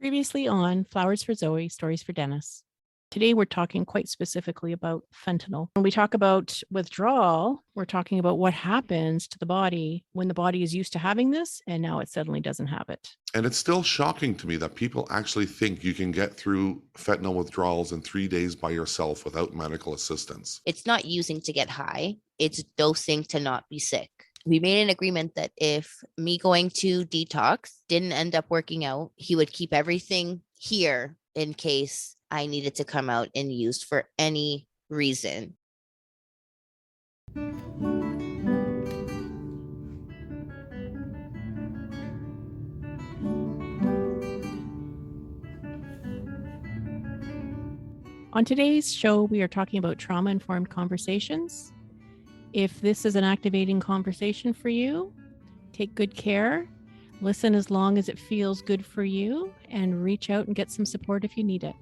Previously on Flowers for Zoe, Stories for Dennis. Today we're talking quite specifically about fentanyl. When we talk about withdrawal, we're talking about what happens to the body when the body is used to having this and now it suddenly doesn't have it. And it's still shocking to me that people actually think you can get through fentanyl withdrawals in 3 days by yourself without medical assistance. It's not using to get high, it's dosing to not be sick. We made an agreement that if me going to detox didn't end up working out, he would keep everything here in case I needed to come out and used for any reason. On today's show, we are talking about trauma-informed conversations. If this is an activating conversation for you, take good care, listen as long as it feels good for you, and reach out and get some support if you need it.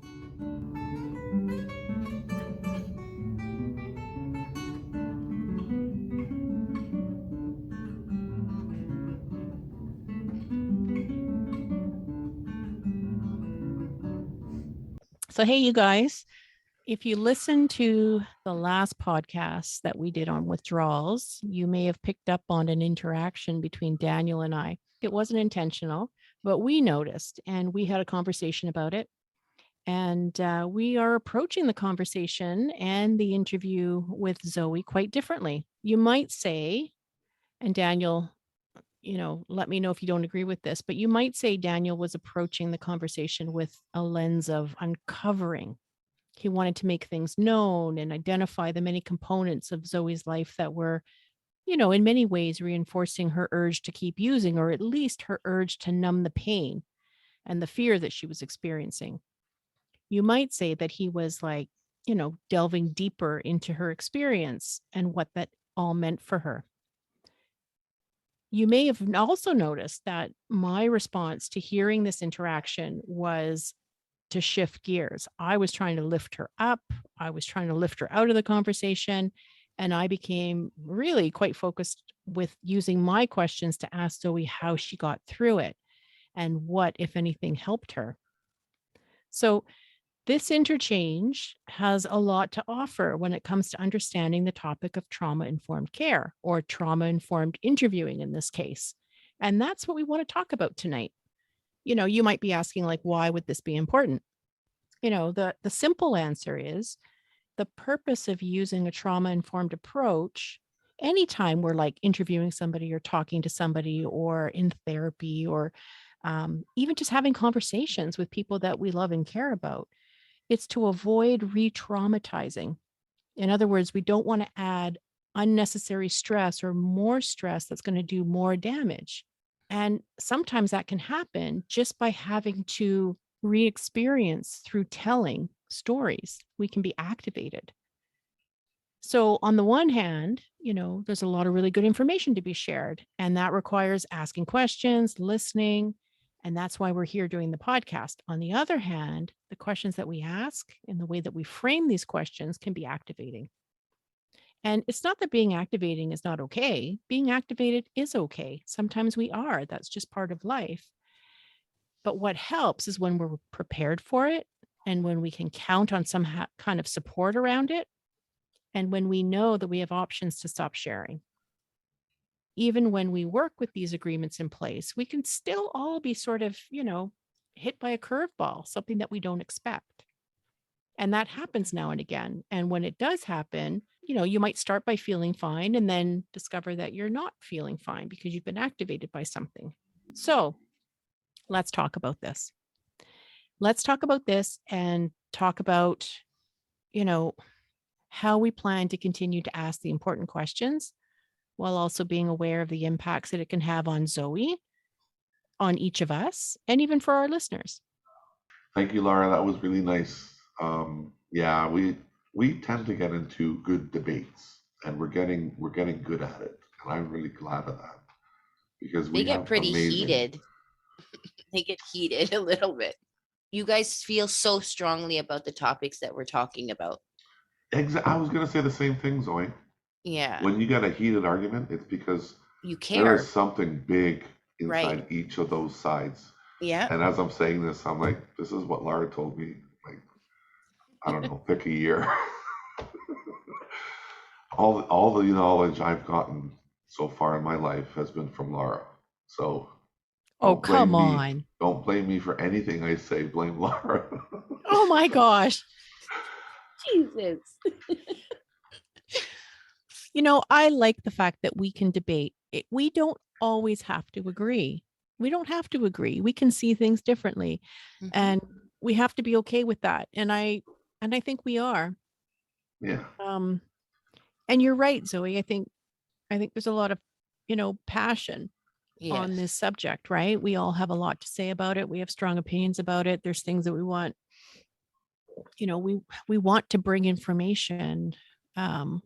So, hey, you guys, if you listen to the last podcast that we did on withdrawals, you may have picked up on an interaction between Daniel and I. It wasn't intentional, but we noticed and we had a conversation about it. And we are approaching the conversation and the interview with Zoe quite differently. You might say, and Daniel, let me know if you don't agree with this, but you might say Daniel was approaching the conversation with a lens of uncovering. He wanted to make things known and identify the many components of Zoe's life that were, in many ways reinforcing her urge to keep using, or at least her urge to numb the pain and the fear that she was experiencing. You might say that he was like, delving deeper into her experience and what that all meant for her. You may have also noticed that my response to hearing this interaction was to shift gears. I was trying to lift her up. I was trying to lift her out of the conversation. And I became really quite focused with using my questions to ask Zoe how she got through it and what, if anything, helped her. So this interchange has a lot to offer when it comes to understanding the topic of trauma-informed care, or trauma-informed interviewing in this case. And that's what we want to talk about tonight. You might be asking, like, why would this be important? The simple answer is the purpose of using a trauma-informed approach anytime we're like interviewing somebody or talking to somebody or in therapy or even just having conversations with people that we love and care about. It's to avoid re-traumatizing. In other words, we don't want to add unnecessary stress or more stress that's going to do more damage. And sometimes that can happen just by having to re-experience through telling stories. We can be activated. So on the one hand, there's a lot of really good information to be shared, and that requires asking questions, listening, and that's why we're here doing the podcast. On the other hand, the questions that we ask and the way that we frame these questions can be activating. And it's not that being activating is not okay. Being activated is okay. Sometimes we are. That's just part of life. But what helps is when we're prepared for it and when we can count on some kind of support around it, and when we know that we have options to stop sharing. Even when we work with these agreements in place, we can still all be sort of, hit by a curveball, something that we don't expect. And that happens now and again. And when it does happen, you might start by feeling fine and then discover that you're not feeling fine because you've been activated by something. So let's talk about this. Let's talk about this and talk about, how we plan to continue to ask the important questions while also being aware of the impacts that it can have on Zoe, on each of us, and even for our listeners. Thank you, Laura. That was really nice. Yeah, we tend to get into good debates, and we're getting good at it, and I'm really glad of that because They get pretty heated. They get heated a little bit. You guys feel so strongly about the topics that we're talking about. I was going to say the same thing, Zoe. Yeah. When you get a heated argument, it's because you care. There is something big inside each of those sides. Yeah. And as I'm saying this, I'm like, this is what Laura told me. Like, I don't know, pick a year. all the knowledge I've gotten so far in my life has been from Laura. So Oh, don't blame come me. on. Don't blame me for anything I say. Blame Laura. Oh my gosh. Jesus. You know, I like the fact that we can debate. We don't always have to agree. We don't have to agree. We can see things differently, Mhm. and we have to be okay with that. And I think we are. Yeah. And you're right, Zoe. I think there's a lot of, passion on Yes. this subject, right? We all have a lot to say about it. We have strong opinions about it. There's things that we want, we want to bring information. Remember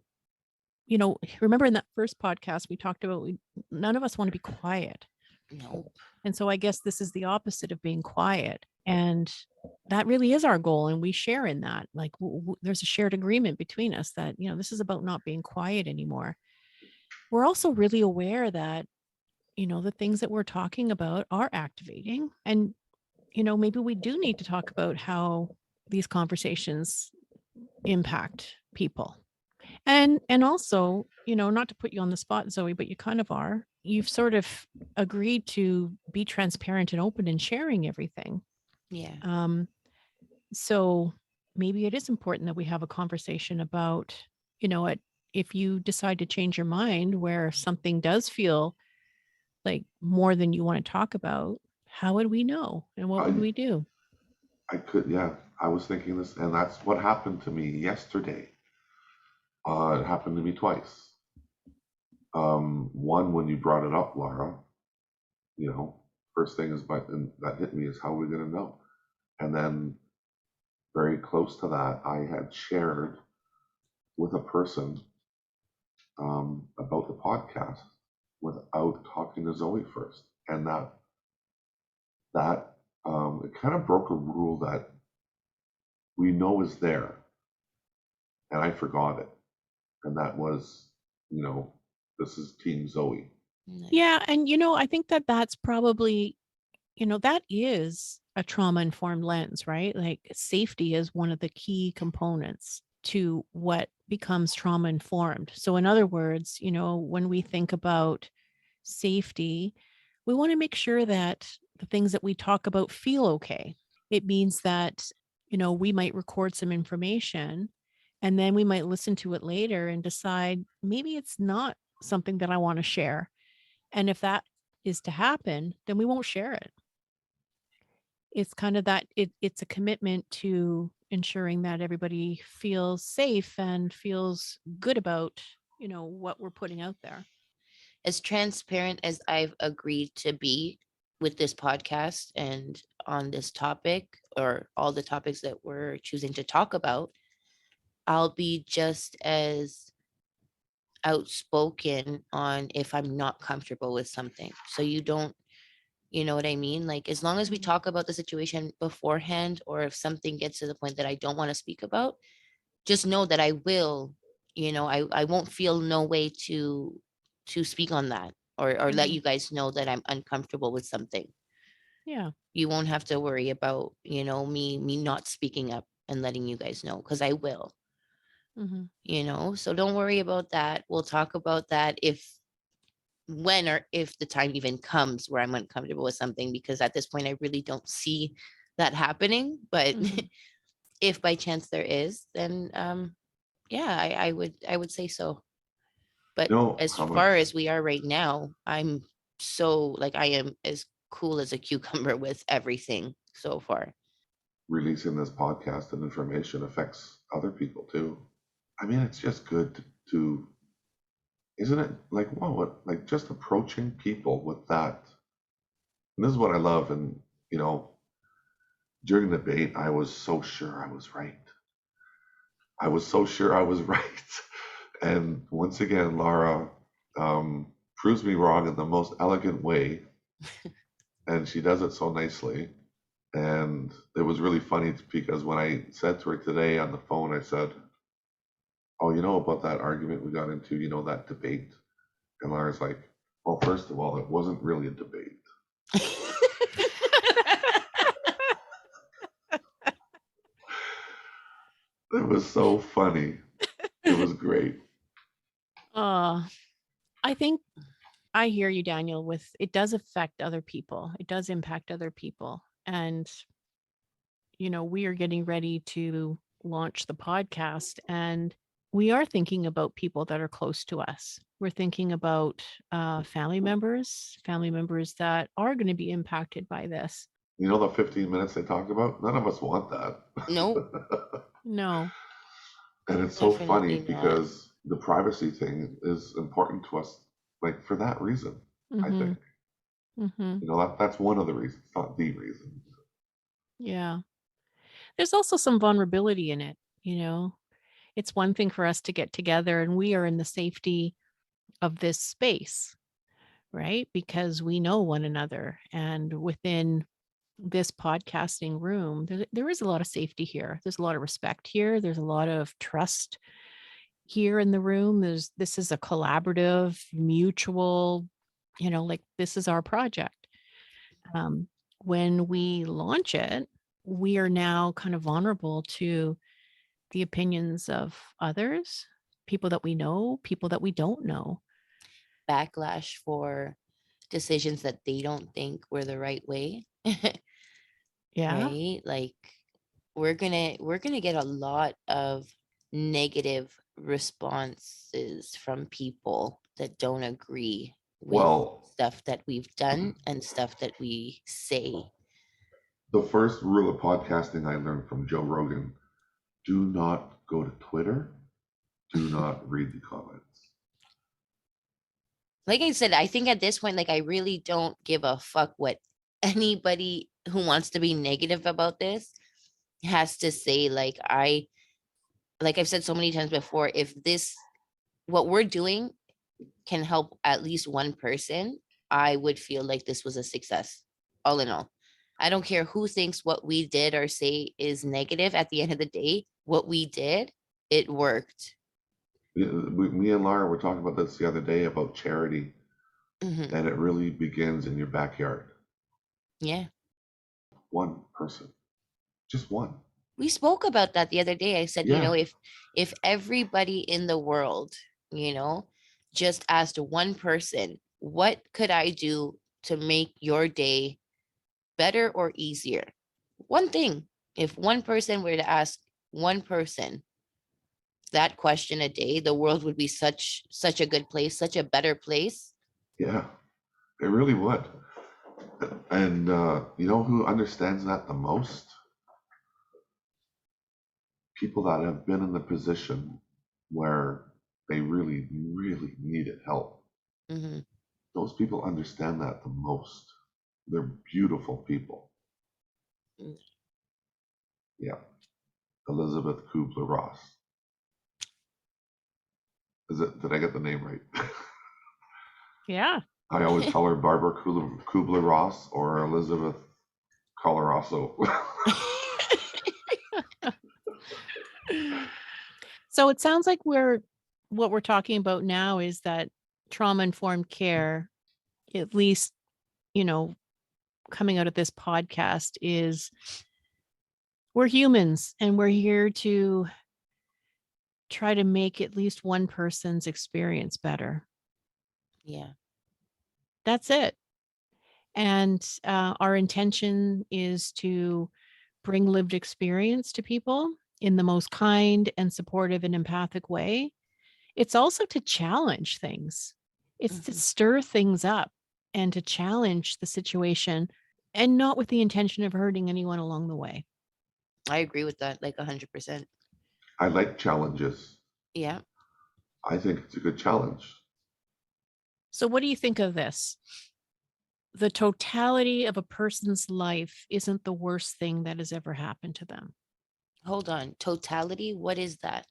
in that first podcast we talked about none of us want to be quiet. No. And so I guess this is the opposite of being quiet. And that really is our goal. And we share in that. Like there's a shared agreement between us that, this is about not being quiet anymore. We're also really aware that, the things that we're talking about are activating. And, maybe we do need to talk about how these conversations impact people. And also, not to put you on the spot, Zoe, but you kind of are. You've sort of agreed to be transparent and open in sharing everything. Yeah. So maybe it is important that we have a conversation about, if you decide to change your mind where something does feel like more than you want to talk about, how would we know? And what would we do? Yeah. I was thinking this, and that's what happened to me yesterday. It happened to me twice. One, when you brought it up, Laura, first thing that hit me is how are we going to know? And then very close to that, I had shared with a person about the podcast without talking to Zoe first. And that it kind of broke a rule that we know is there. And I forgot it. And that was, this is Team Zoe. Yeah. And, I think that that's probably, that is a trauma informed lens, right? Like safety is one of the key components to what becomes trauma informed. So, in other words, when we think about safety, we want to make sure that the things that we talk about feel okay. It means that, we might record some information and then we might listen to it later and decide maybe it's not something that I want to share. And if that is to happen, then we won't share it. It's kind of that it's a commitment to ensuring that everybody feels safe and feels good about, what we're putting out there. As transparent as I've agreed to be with this podcast and on this topic or all the topics that we're choosing to talk about, I'll be just as outspoken on if I'm not comfortable with something. So you don't, you know what I mean? Like as long as we Mhm. talk about the situation beforehand, or if something gets to the point that I don't want to speak about, just know that I will, I won't feel no way to speak on that or let Mhm. you guys know that I'm uncomfortable with something. Yeah. You won't have to worry about, me not speaking up and letting you guys know, because I will. Mhm. So don't worry about that. We'll talk about that when or if the time even comes where I'm uncomfortable with something, because at this point I really don't see that happening. But Mhm. if by chance there is, then yeah, I would say so. But as How far much as we are right now, I'm so like I am as cool as a cucumber with everything so far. releasing this podcast and information affects other people too. I mean, it's just good to isn't it like, wow, like just approaching people with that. And this is what I love. And, during the debate, I was so sure I was right. I was so sure I was right. And once again, Laura proves me wrong in the most elegant way. And she does it so nicely. And it was really funny because when I said to her today on the phone, I said, oh, about that argument we got into, that debate. And Laura's like, well, first of all, it wasn't really a debate. It was so funny. It was great. I think I hear you, Daniel, with it does affect other people. It does impact other people. And, we are getting ready to launch the podcast, and we are thinking about people that are close to us. We're thinking about family members that are going to be impacted by this. You know the 15 minutes they talked about? None of us want that. Nope, No. And it's so funny definitely not. because the privacy thing is important to us, like for that reason, I Mm-hmm. think. Mm-hmm. That's one of the reasons, not the reason. Yeah. There's also some vulnerability in it. It's one thing for us to get together and we are in the safety of this space, right? Because we know one another. And within this podcasting room, there is a lot of safety here. There's a lot of respect here. There's a lot of trust here in the room. This is a collaborative, mutual, like this is our project. When we launch it, we are now kind of vulnerable to the opinions of others, people that we know, people that we don't know. Backlash for decisions that they don't think were the right way. Yeah. Right? Like we're gonna get a lot of negative responses from people that don't agree with Well, stuff that we've done and stuff that we say. the first rule of podcasting I learned from Joe Rogan: do not go to Twitter, do not read the comments. Like I said, I think at this point, like I really don't give a fuck what anybody who wants to be negative about this has to say. Like I've said so many times before, if what we're doing can help at least one person, I would feel like this was a success, all in all. I don't care who thinks what we did or say is negative. At the end of the day, what we did, it worked. Me and Laura were talking about this the other day about charity, Mhm. and it really begins in your backyard. Yeah. One person, just one. We spoke about that the other day. I said, Yeah, if everybody in the world, you know, just asked one person, what could I do to make your day better or easier? One thing. If one person were to ask one person that question a day, the world would be such a good place, such a better place. yeah, it really would. And you know who understands that the most? People that have been in the position where they really, really needed help. Hmm. Those people understand that the most. They're beautiful people. Yeah. Elizabeth Kubler-Ross. Did I get the name right? Yeah. I always call her Barbara Kubler-Ross or Elizabeth Coloroso. So it sounds like what we're talking about now is that trauma-informed care, at least, coming out of this podcast, is we're humans and we're here to try to make at least one person's experience better. Yeah. That's it. And our intention is to bring lived experience to people in the most kind and supportive and empathic way. It's also to challenge things. It's to Mhm. stir things up and to challenge the situation, and not with the intention of hurting anyone along the way. I agree with that, like 100%. I like challenges. Yeah. I think it's a good challenge. So what do you think of this? The totality of a person's life isn't the worst thing that has ever happened to them. Hold on. Totality, what is that?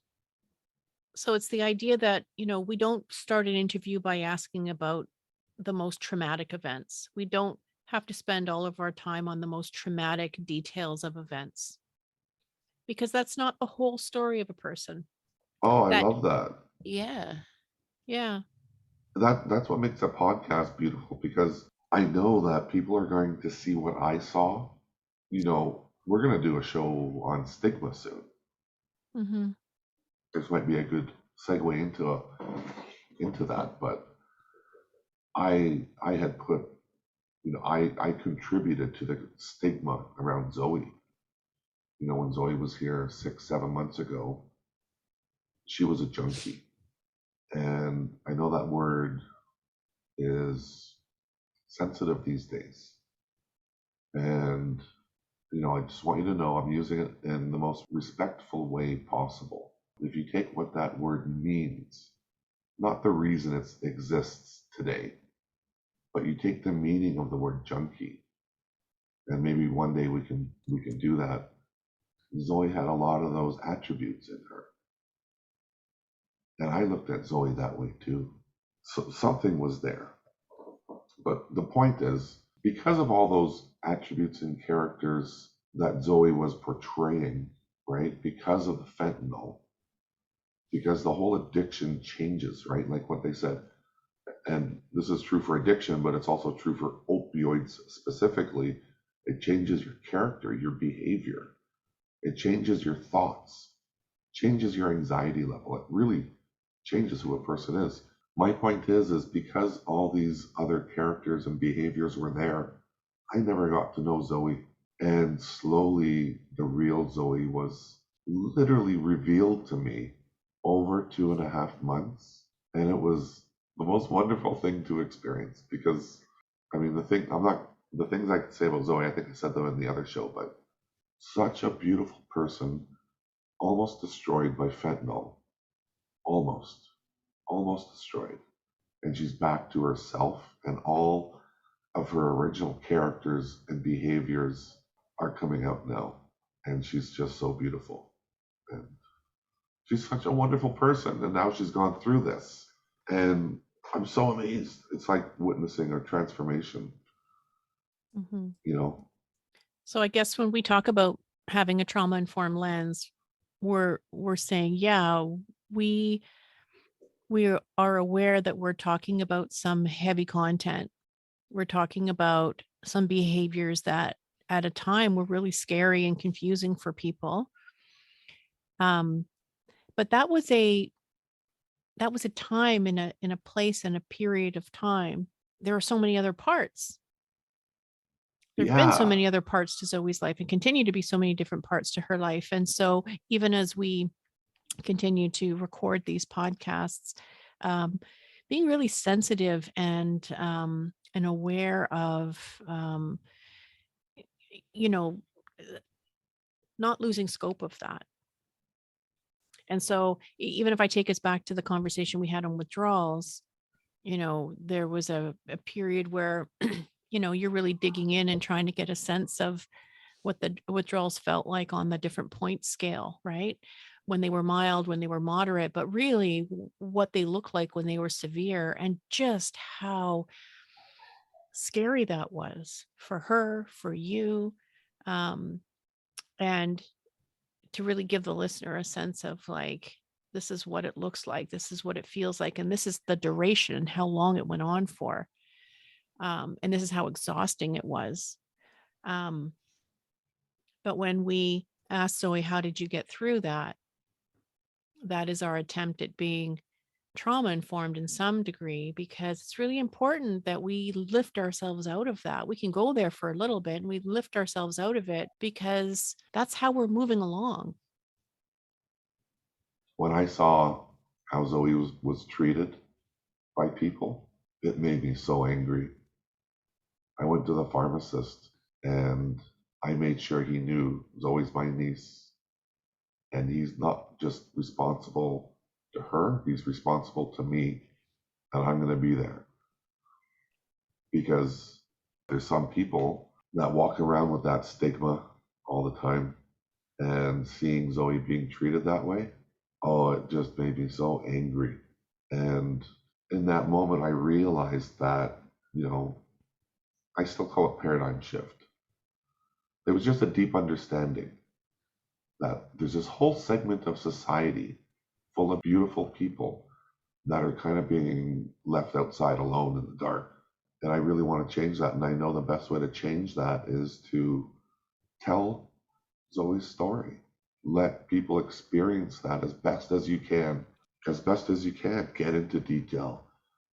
So it's the idea that, we don't start an interview by asking about the most traumatic events. We don't have to spend all of our time on the most traumatic details of events, because that's not the whole story of a person. Oh, I That, love that. Yeah. yeah, That's what makes a podcast beautiful, because I know that people are going to see what I saw. We're going to do a show on stigma soon. Mm-hmm. This might be a good segue into that, but I had put, I contributed to the stigma around Zoe. When Zoe was here 6, 7 months ago, she was a junkie. And I know that word is sensitive these days. And, I just want you to know I'm using it in the most respectful way possible. If you take what that word means, not the reason it exists today, but you take the meaning of the word junkie, and maybe one day we can do that. Zoe had a lot of those attributes in her. And I looked at Zoe that way too. So something was there. But the point is, because of all those attributes and characters that Zoe was portraying, right? Because of the fentanyl, because the whole addiction changes, right? Like what they said. And this is true for addiction, but it's also true for opioids specifically. It changes your character, your behavior. It changes your thoughts, changes your anxiety level. It really changes who a person is. My point is because all these other characters and behaviors were there, I never got to know Zoe. And slowly, the real Zoe was literally revealed to me over 2.5 months. And it was the most wonderful thing to experience because, the things I could say about Zoe, I think I said them in the other show, but such a beautiful person, almost destroyed by fentanyl. Almost destroyed. And she's back to herself, and all of her original characters and behaviors are coming out now. And she's just so beautiful. And she's such a wonderful person. And now she's gone through this. And I'm so amazed. It's like witnessing her transformation, Mm-hmm. So I guess when we talk about having a trauma-informed lens, we're saying, yeah, we are aware that we're talking about some heavy content. We're talking about some behaviors that at a time were really scary and confusing for people. But that was a time in a place and a period of time. There are so many other parts. There's been so many other parts to Zoe's life and continue to be so many different parts to her life. And so even as we continue to record these podcasts, being really sensitive and aware of, not losing scope of that. And so even if I take us back to the conversation we had on withdrawals, there was a period where, you're really digging in and trying to get a sense of what the withdrawals felt like on the different point scale, right? When they were mild, when they were moderate, but really what they look like when they were severe, and just how scary that was for her, for you, and to really give the listener a sense of like, this is what it looks like, this is what it feels like, and this is the duration and how long it went on for, and this is how exhausting it was. But when we asked Zoe, how did you get through that? That is our attempt at being trauma informed in some degree, because it's really important that we lift ourselves out of that. We can go there for a little bit and we lift ourselves out of it because that's how we're moving along. When I saw how Zoe was treated by people, it made me so angry. I went to the pharmacist and I made sure he knew Zoe's my niece. And he's not just responsible to her, he's responsible to me. And I'm going to be there. Because there's some people that walk around with that stigma all the time. And seeing Zoe being treated that way, oh, it just made me so angry. And in that moment, I realized that, I still call it paradigm shift. There was just a deep understanding that there's this whole segment of society full of beautiful people that are kind of being left outside alone in the dark. And I really want to change that. And I know the best way to change that is to tell Zoe's story. let people experience that as best as you can. As best as you can, get into detail.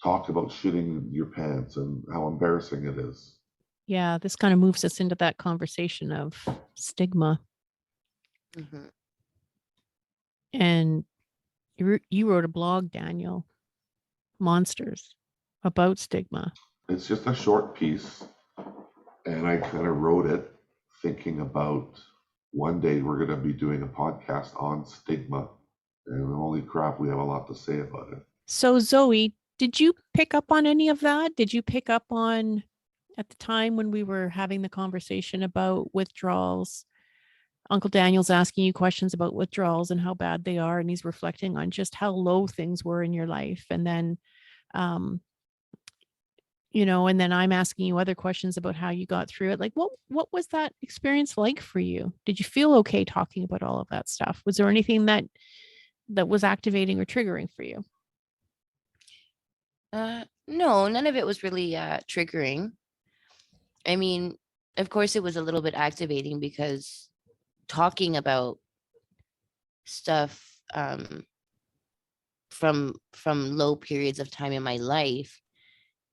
Talk about shitting your pants and how embarrassing it is. Yeah, this kind of moves us into that conversation of stigma. Mhm. And you wrote a blog, Daniel, Monsters, about stigma. It's just a short piece, and I kind of wrote it thinking about one day we're going to be doing a podcast on stigma. And holy crap, we have a lot to say about it. So, Zoe, did you pick up on any of that? Did you pick up on at the time when we were having the conversation about withdrawals? Uncle Daniel's asking you questions about withdrawals and how bad they are, and he's reflecting on just how low things were in your life. And then, um, and then I'm asking you other questions about how you got through it. Like, what was that experience like for you? Did you feel okay talking about all of that stuff? Was there anything that was activating or triggering for you? No, none of it was really triggering. I mean, of course, it was a little bit activating because talking about stuff from low periods of time in my life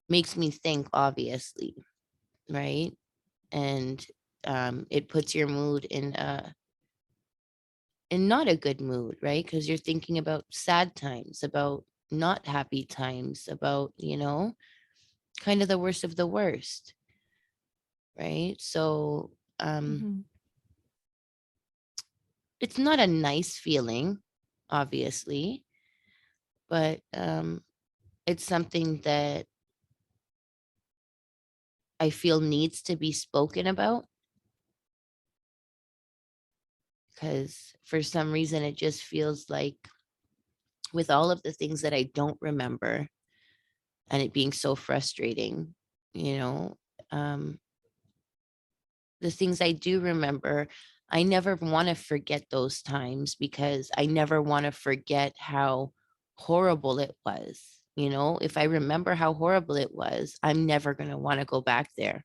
makes me think, obviously, right? And it puts your mood in not a good mood, right? Because you're thinking about sad times, about not happy times, about kind of the worst of the worst, right? So Mhm. it's not a nice feeling, obviously, but it's something that I feel needs to be spoken about, because for some reason it just feels like, with all of the things that I don't remember and it being so frustrating, you know, um, the things I do remember, I never want to forget those times because I never want to forget how horrible it was. If I remember how horrible it was, I'm never going to want to go back there.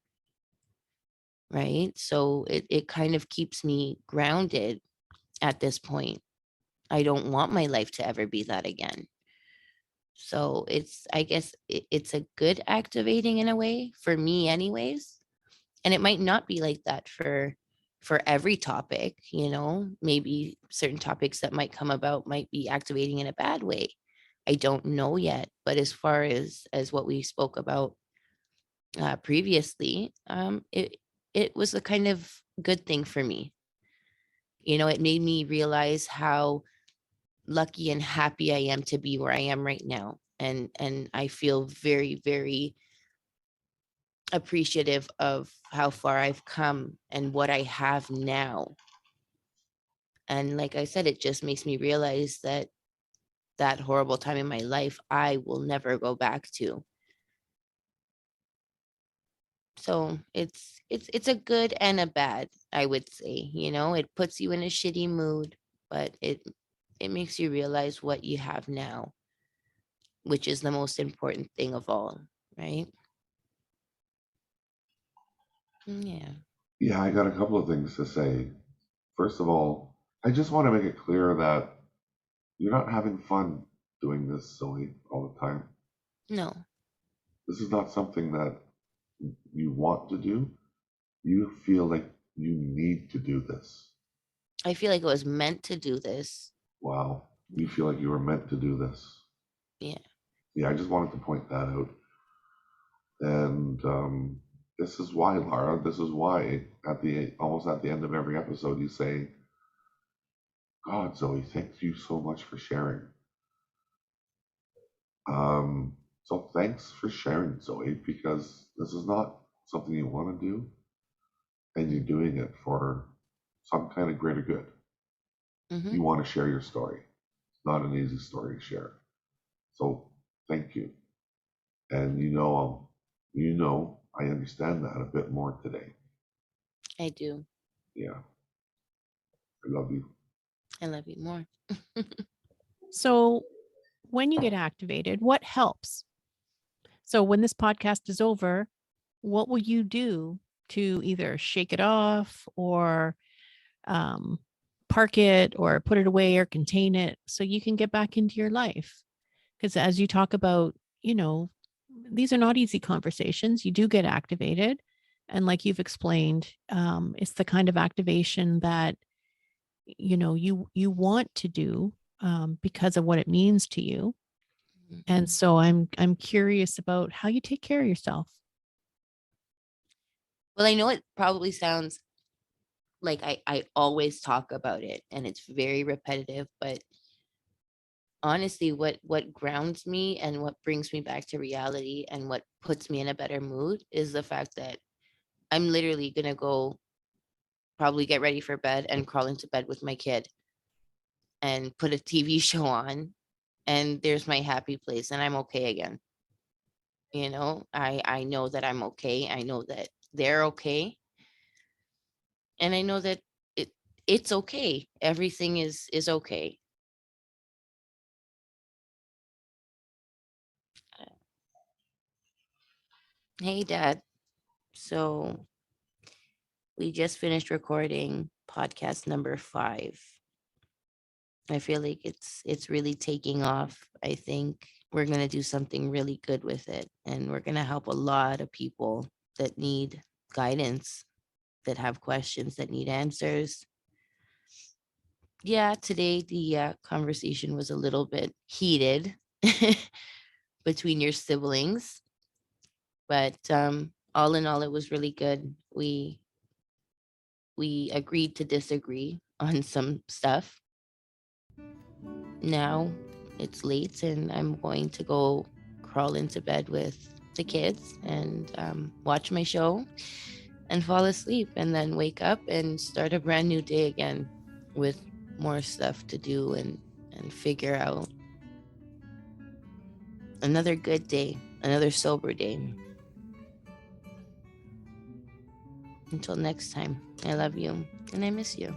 Right. So it kind of keeps me grounded at this point. I don't want my life to ever be that again. So I guess it's a good activating in a way for me anyways. And it might not be like that for every topic, maybe certain topics that might come about might be activating in a bad way. I don't know yet, but as far as what we spoke about previously, it was a kind of good thing for me. It made me realize how lucky and happy I am to be where I am right now. And I feel very, very appreciative of how far I've come and what I have now. And like I said, it just makes me realize that that horrible time in my life, I will never go back to. So it's a good and a bad, I would say. It puts you in a shitty mood, but it makes you realize what you have now, which is the most important thing of all, right? Yeah. Yeah, I got a couple of things to say. First of all, I just want to make it clear that you're not having fun doing this, Zoe, all the time. No, This is not something that you want to do. You feel like you need to do this. I feel like it was meant to do this. Wow. You feel like you were meant to do this. Yeah. Yeah, I just wanted to point that out. And this is why, Lara, this is why almost at the end of every episode you say, God, Zoe, thank you so much for sharing. So thanks for sharing, Zoe, because this is not something you want to do, and you're doing it for some kind of greater good. Hmm. You want to share your story. It's not an easy story to share. So thank you. And I understand that a bit more today. I do. Yeah. I love you. I love you more. So, when you get activated, what helps? So, when this podcast is over, what will you do to either shake it off or um, park it or put it away or contain it so you can get back into your life. Because as you talk about, these are not easy conversations. You do get activated. And like you've explained, it's the kind of activation that, you want to do because of what it means to you. And so I'm curious about how you take care of yourself. Well, I know it probably sounds like I always talk about it and it's very repetitive, but honestly, what grounds me and what brings me back to reality and what puts me in a better mood is the fact that I'm literally gonna go probably get ready for bed and crawl into bed with my kid and put a TV show on, and there's my happy place and I'm okay again. I know that I'm okay. I know that they're okay. And I know that it's okay. Everything is okay. Hey, Dad. So we just finished recording podcast number 5. I feel like it's really taking off. I think we're gonna do something really good with it, and we're gonna help a lot of people that need guidance, that have questions, that need answers. Yeah, today the conversation was a little bit heated between your siblings, but all in all, it was really good. We agreed to disagree on some stuff. Now it's late, and I'm going to go crawl into bed with the kids and watch my show and fall asleep, and then wake up and start a brand new day again with more stuff to do and figure out. Another good day, another sober day. Until next time, I love you and I miss you.